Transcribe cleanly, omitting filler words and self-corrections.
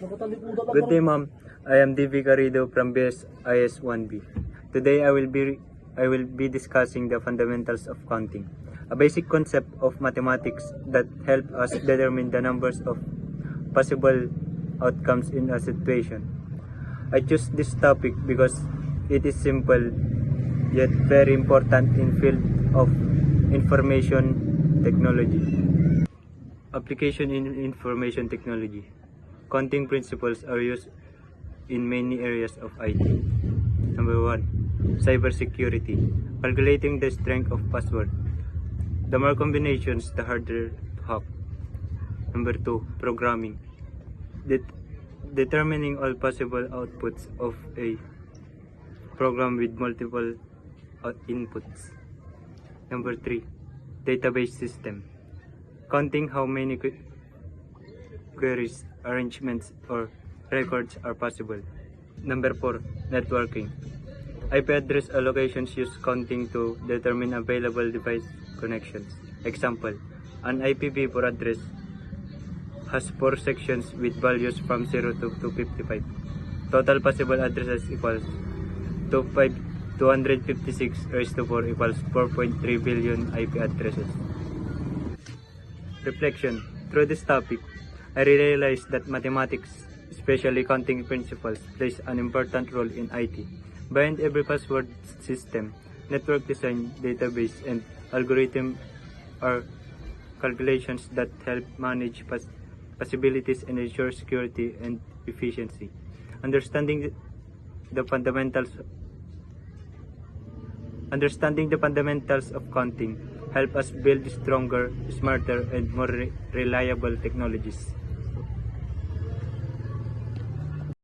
Good day, ma'am. I am DV Garrido from BSIS 1B. Today, I will be discussing the fundamentals of counting, a basic concept of mathematics that help us determine the numbers of possible outcomes in a situation. I choose this topic because it is simple yet very important in field of information technology. Application in information technology. Counting principles are used in many areas of IT. Number 1. Cybersecurity. Calculating the strength of password. The more combinations, the harder to hack. Number 2. Programming. Determining all possible outputs of a program with multiple inputs. Number 3. Database system. Counting how many queries, arrangements, or records are possible. Number 4. Networking. IP address allocations use counting to determine available device connections. Example, an IPv4 address has 4 sections with values from 0 to 255. Total possible addresses equals 256 raised to 4 equals 4.3 billion IP addresses. Reflection. Through this topic, I realized that mathematics, especially counting principles, plays an important role in IT. Behind every password system, network design, database, and algorithm are calculations that help manage possibilities and ensure security and efficiency. Understanding the fundamentals of counting help us build stronger, smarter, and more reliable technologies.